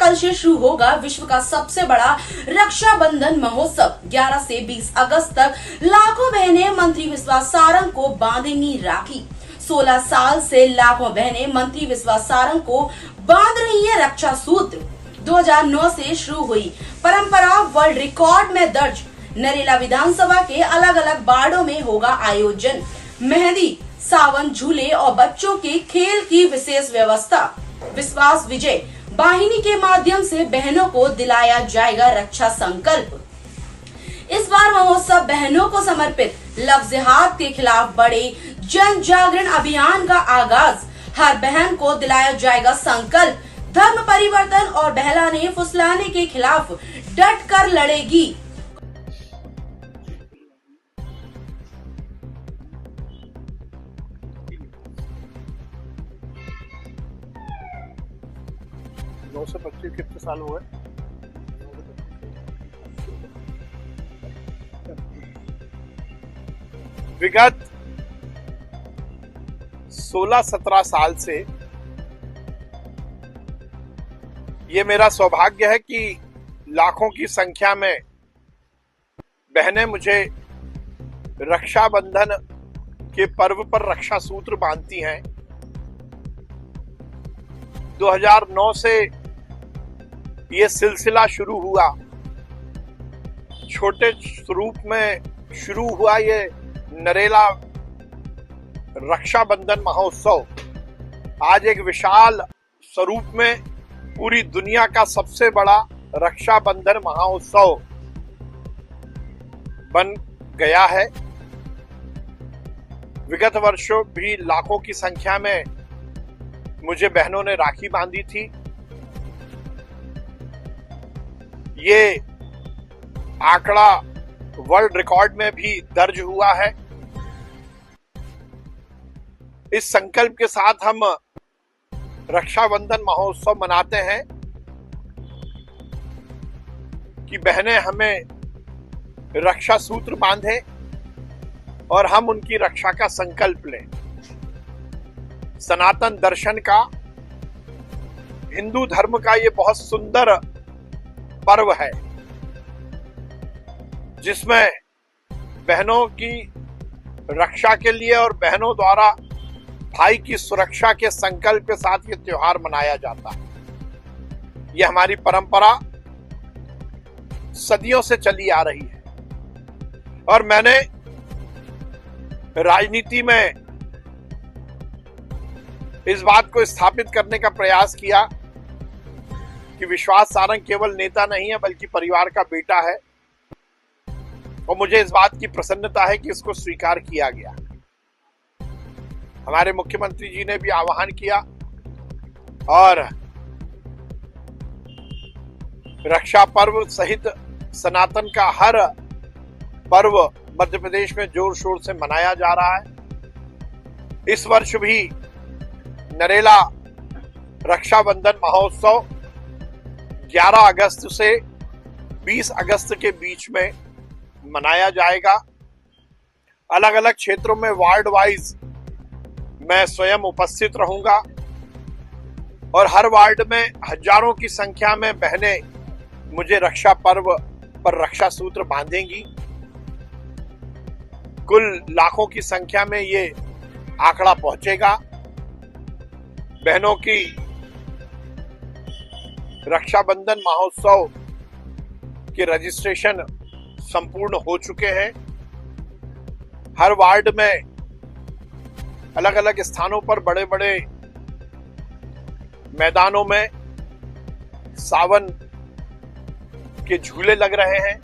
कल से शुरू होगा विश्व का सबसे बड़ा रक्षाबंधन महोत्सव। 11 से 20 अगस्त तक लाखों बहनें मंत्री विश्वास सारंग को बांधेंगी राखी। 16 साल से लाखों बहनें मंत्री विश्वास सारंग को बांध रही है रक्षा सूत्र। 2009 से शुरू हुई परंपरा वर्ल्ड रिकॉर्ड में दर्ज। नरेला विधानसभा के अलग अलग वार्डों में होगा आयोजन। मेहंदी, सावन, झूले और बच्चों के खेल की विशेष व्यवस्था। विश्वास विजय वाहिनी के माध्यम से बहनों को दिलाया जाएगा रक्षा संकल्प। इस बार महोत्सव बहनों को समर्पित। लव जिहाद के खिलाफ बड़े जन जागरण अभियान का आगाज। हर बहन को दिलाया जाएगा संकल्प। धर्म परिवर्तन और बहलाने फुसलाने के खिलाफ डट कर लड़ेगी। नौ से 25 कितने साल हुए? विगत 16-17 साल से ये मेरा सौभाग्य है कि लाखों की संख्या में बहनें मुझे रक्षाबंधन के पर्व पर रक्षा सूत्र बांधती हैं। 2009 से ये सिलसिला शुरू हुआ। छोटे स्वरूप में शुरू हुआ ये नरेला रक्षाबंधन महोत्सव आज एक विशाल स्वरूप में पूरी दुनिया का सबसे बड़ा रक्षाबंधन महोत्सव बन गया है। विगत वर्षों भी लाखों की संख्या में मुझे बहनों ने राखी बांधी थी। ये आंकड़ा वर्ल्ड रिकॉर्ड में भी दर्ज हुआ है। इस संकल्प के साथ हम रक्षाबंधन महोत्सव मनाते हैं कि बहनें हमें रक्षा सूत्र बांधें और हम उनकी रक्षा का संकल्प लें। सनातन दर्शन का, हिंदू धर्म का ये बहुत सुंदर पर्व है जिसमें बहनों की रक्षा के लिए और बहनों द्वारा भाई की सुरक्षा के संकल्प के साथ ये त्योहार मनाया जाता है। ये हमारी परंपरा सदियों से चली आ रही है और मैंने राजनीति में इस बात को स्थापित करने का प्रयास किया कि विश्वास सारंग केवल नेता नहीं है बल्कि परिवार का बेटा है और मुझे इस बात की प्रसन्नता है कि इसको स्वीकार किया गया। हमारे मुख्यमंत्री जी ने भी आह्वान किया और रक्षा पर्व सहित सनातन का हर पर्व मध्य प्रदेश में जोर शोर से मनाया जा रहा है। इस वर्ष भी नरेला रक्षाबंधन महोत्सव 11 अगस्त से 20 अगस्त के बीच में मनाया जाएगा। अलग अलग क्षेत्रों में वार्ड वाइज मैं स्वयं उपस्थित रहूंगा और हर वार्ड में हजारों की संख्या में बहनें मुझे रक्षा पर्व पर रक्षा सूत्र बांधेंगी। कुल लाखों की संख्या में ये आंकड़ा पहुंचेगा। बहनों की रक्षाबंधन महोत्सव के रजिस्ट्रेशन संपूर्ण हो चुके हैं। हर वार्ड में अलग अलग स्थानों पर बड़े बड़े मैदानों में सावन के झूले लग रहे हैं।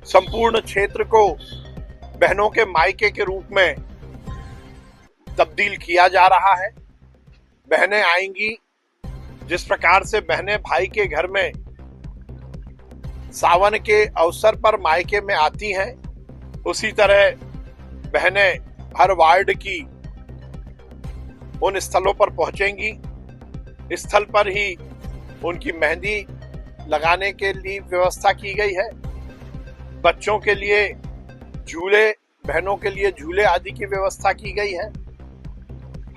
संपूर्ण क्षेत्र को बहनों के मायके के रूप में तब्दील किया जा रहा है। बहनें आएंगी, जिस प्रकार से बहनें भाई के घर में सावन के अवसर पर मायके में आती हैं, उसी तरह बहनें हर वार्ड की उन स्थलों पर पहुंचेंगी। स्थल पर ही उनकी मेहंदी लगाने के लिए व्यवस्था की गई है। बच्चों के लिए झूले, बहनों के लिए झूले आदि की व्यवस्था की गई है।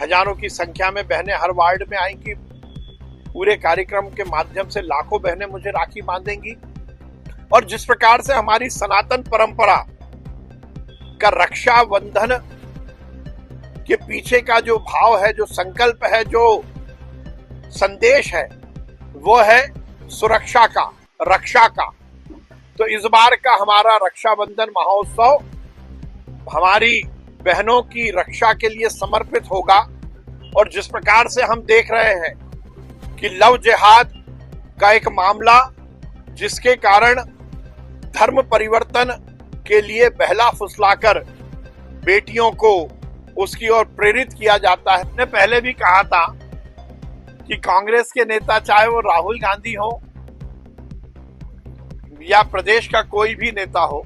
हजारों की संख्या में बहनें हर वार्ड में आएंगी। पूरे कार्यक्रम के माध्यम से लाखों बहनें मुझे राखी बांधेंगी। और जिस प्रकार से हमारी सनातन परंपरा का रक्षाबंधन के पीछे का जो भाव है, जो संकल्प है, जो संदेश है, वो है सुरक्षा का, रक्षा का। तो इस बार का हमारा रक्षाबंधन महोत्सव हमारी बहनों की रक्षा के लिए समर्पित होगा। और जिस प्रकार से हम देख रहे हैं कि लव जिहाद का एक मामला, जिसके कारण धर्म परिवर्तन के लिए बहला फुसलाकर बेटियों को उसकी ओर प्रेरित किया जाता है। मैंने पहले भी कहा था कि कांग्रेस के नेता, चाहे वो राहुल गांधी हो या प्रदेश का कोई भी नेता हो,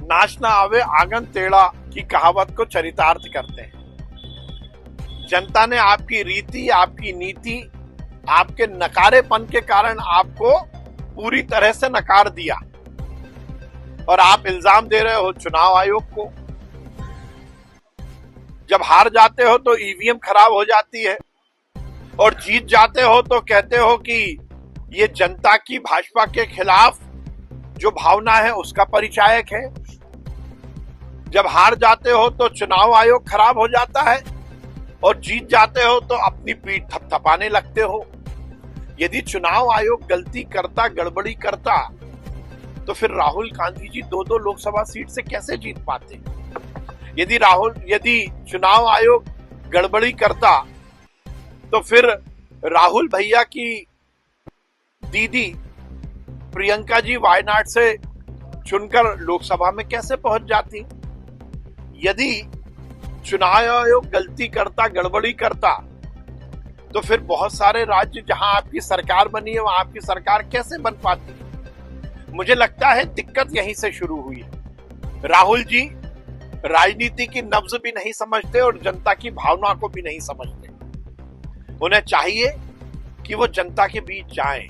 नाचना आवे आंगन टेढ़ा की कहावत को चरितार्थ करते हैं। जनता ने आपकी रीति, आपकी नीति, आपके नकारेपन के कारण आपको पूरी तरह से नकार दिया। और आप इल्जाम दे रहे हो चुनाव आयोग को। जब हार जाते हो तो ईवीएम खराब हो जाती है, और जीत जाते हो तो कहते हो कि ये जनता की भाजपा के खिलाफ जो भावना है उसका परिचायक है। जब हार जाते हो तो चुनाव आयोग खराब हो जाता है, और जीत जाते हो तो अपनी पीठ थपथपाने लगते हो। यदि चुनाव आयोग गलती करता, गड़बड़ी करता, तो फिर राहुल गांधी जी 2-2 लोकसभा सीट से कैसे जीत पाते? यदि चुनाव आयोग गड़बड़ी करता, तो फिर राहुल भैया की दीदी प्रियंका जी वायनाड से चुनकर लोकसभा में कैसे पहुंच जाती? यदि चुनाव आयोग गलती करता, गड़बड़ी करता, तो फिर बहुत सारे राज्य जहां आपकी सरकार बनी है वहां आपकी सरकार कैसे बन पाती? मुझे लगता है दिक्कत यहीं से शुरू हुई है। राहुल जी राजनीति की नब्ज भी नहीं समझते और जनता की भावना को भी नहीं समझते। उन्हें चाहिए कि वो जनता के बीच जाएं,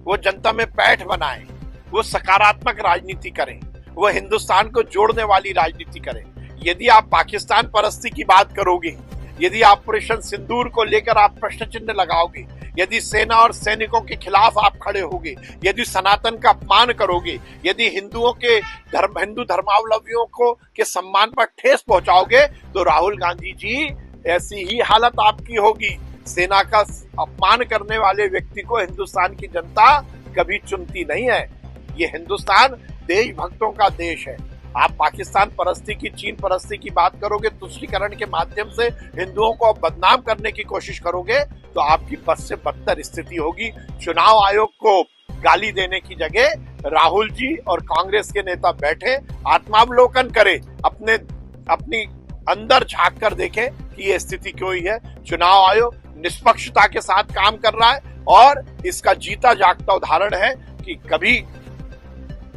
वो जनता में पैठ बनाएं, वो सकारात्मक राजनीति करें, वो हिंदुस्तान को जोड़ने वाली राजनीति करें। यदि आप पाकिस्तान परस्ती की बात करोगे, यदि ऑपरेशन सिंदूर को लेकर आप प्रश्न चिन्ह लगाओगे, यदि सेना और सैनिकों के खिलाफ आप खड़े होगे, यदि सनातन का अपमान करोगे, यदि हिंदू धर्मावलंबियों को के सम्मान पर ठेस पहुंचाओगे, तो राहुल गांधी जी ऐसी ही हालत आपकी होगी। सेना का अपमान करने वाले व्यक्ति को हिंदुस्तान की जनता कभी चुनती नहीं है। ये हिंदुस्तान देशभक्तों का देश है। आप पाकिस्तान परस्ती की, चीन परस्ती की बात करोगे, तुष्टीकरण के माध्यम से हिंदुओं को बदनाम करने की कोशिश करोगे, तो आपकी बद से बदतर स्थिति होगी। चुनाव आयोग को गाली देने की जगह राहुल जी और कांग्रेस के नेता बैठे, आत्मावलोकन करें, अपनी अंदर झांक कर देखें कि ये स्थिति क्यों हुई है। चुनाव आयोग निष्पक्षता के साथ काम कर रहा है, और इसका जीता जागता उदाहरण है कि कभी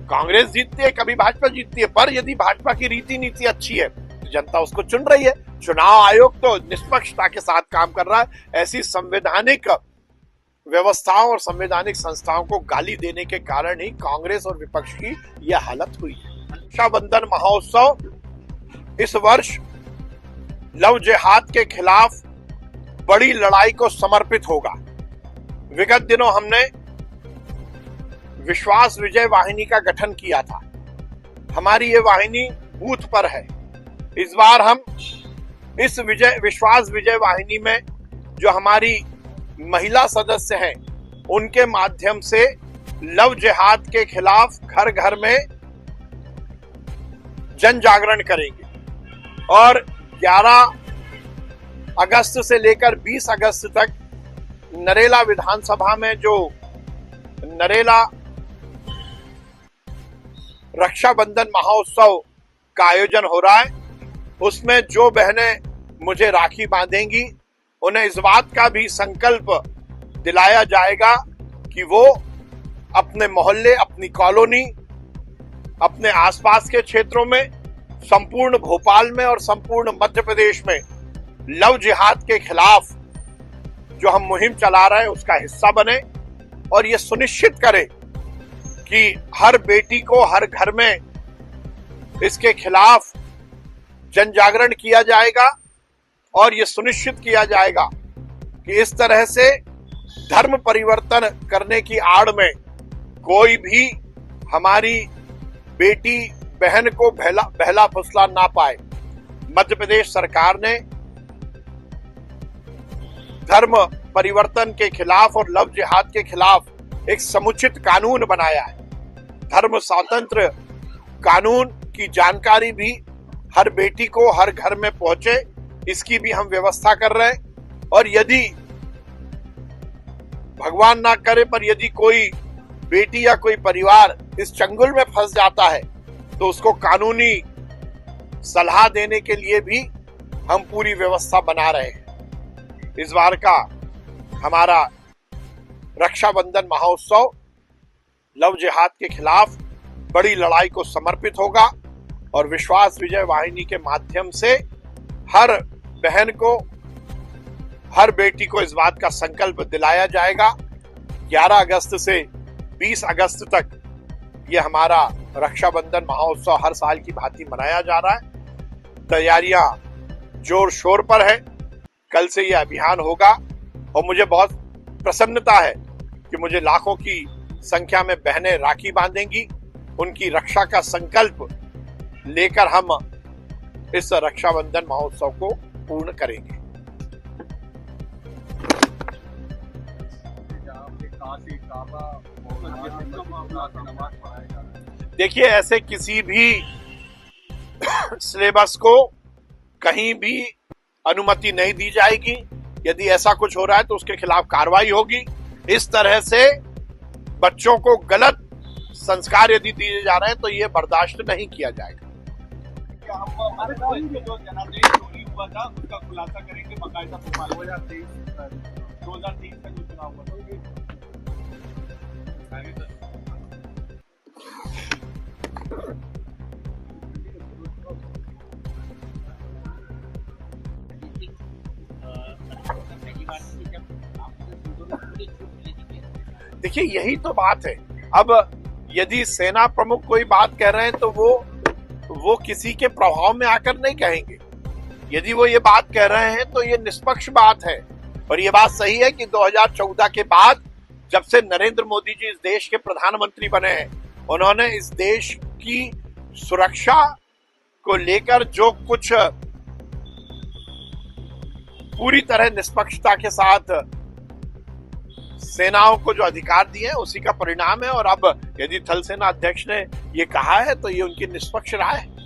कांग्रेस जीतती है, कभी भाजपा जीतती है, पर यदि भाजपा की रीति नीति अच्छी है तो जनता उसको चुन रही है। चुनाव आयोग तो निष्पक्षता के साथ काम कर रहा है। ऐसी संवैधानिक व्यवस्थाओं और संवैधानिक संस्थाओं को गाली देने के कारण ही कांग्रेस और विपक्ष की यह हालत हुई है। रक्षाबंधन महोत्सव इस वर्ष लव जिहाद के खिलाफ बड़ी लड़ाई को समर्पित होगा। विगत दिनों हमने विश्वास विजय वाहिनी का गठन किया था। हमारी ये वाहिनी बूथ पर है। इस बार हम इस विश्वास विजय वाहिनी में जो हमारी महिला सदस्य हैं, उनके माध्यम से लव जिहाद के खिलाफ घर घर में जन जागरण करेंगे। और 11 अगस्त से लेकर 20 अगस्त तक नरेला विधानसभा में जो नरेला रक्षाबंधन महोत्सव का आयोजन हो रहा है, उसमें जो बहनें मुझे राखी बांधेंगी, उन्हें इस बात का भी संकल्प दिलाया जाएगा कि वो अपने मोहल्ले, अपनी कॉलोनी, अपने आसपास के क्षेत्रों में, संपूर्ण भोपाल में और संपूर्ण मध्य प्रदेश में लव जिहाद के खिलाफ जो हम मुहिम चला रहे हैं उसका हिस्सा बने, और ये सुनिश्चित करें कि हर बेटी को हर घर में इसके खिलाफ जन जागरण किया जाएगा, और ये सुनिश्चित किया जाएगा कि इस तरह से धर्म परिवर्तन करने की आड़ में कोई भी हमारी बेटी बहन को बहला फुसला ना पाए। मध्य प्रदेश सरकार ने धर्म परिवर्तन के खिलाफ और लव जिहाद के खिलाफ एक समुचित कानून बनाया है। धर्म स्वतंत्र कानून की जानकारी भी हर बेटी को हर घर में पहुंचे, इसकी भी हम व्यवस्था कर रहे हैं। और यदि भगवान ना करे पर यदि कोई बेटी या कोई परिवार इस चंगुल में फंस जाता है तो उसको कानूनी सलाह देने के लिए भी हम पूरी व्यवस्था बना रहे हैं। इस बार का हमारा रक्षाबंधन महोत्सव लव जिहाद के खिलाफ बड़ी लड़ाई को समर्पित होगा और विश्वास विजय वाहिनी के माध्यम से हर बहन को, हर बेटी को इस बात का संकल्प दिलाया जाएगा। 11 अगस्त से 20 अगस्त तक ये हमारा रक्षाबंधन महोत्सव हर साल की भांति मनाया जा रहा है। तैयारियां जोर शोर पर है। कल से ये अभियान होगा और मुझे बहुत प्रसन्नता है कि मुझे लाखों की संख्या में बहनें राखी बांधेंगी। उनकी रक्षा का संकल्प लेकर हम इस रक्षाबंधन महोत्सव को पूर्ण करेंगे। देखिए, ऐसे किसी भी सिलेबस को कहीं भी अनुमति नहीं दी जाएगी। यदि ऐसा कुछ हो रहा है तो उसके खिलाफ कार्रवाई होगी। इस तरह से बच्चों को गलत संस्कार यदि दिए जा रहे हैं तो ये बर्दाश्त नहीं किया जाएगा। हमारे जो जनादेश चोरी हुआ था उसका खुलासा करेंगे बाकायदा। 2023 का जो चुनाव हुआ था देखिए, यही तो बात है। अब यदि सेना प्रमुख कोई बात कह रहे हैं तो वो किसी के प्रभाव में आकर नहीं कहेंगे। यदि वो ये बात कह रहे हैं तो ये निष्पक्ष बात है। और ये बात सही है कि 2014 के बाद जब से नरेंद्र मोदी जी इस देश के प्रधानमंत्री बने हैं, उन्होंने इस देश की सुरक्षा को लेकर जो कुछ पूरी तरह निष्पक्षता के साथ सेनाओं को जो अधिकार दिए हैं उसी का परिणाम है। और अब यदि थल सेना अध्यक्ष ने ये कहा है तो ये उनकी निष्पक्ष राय है।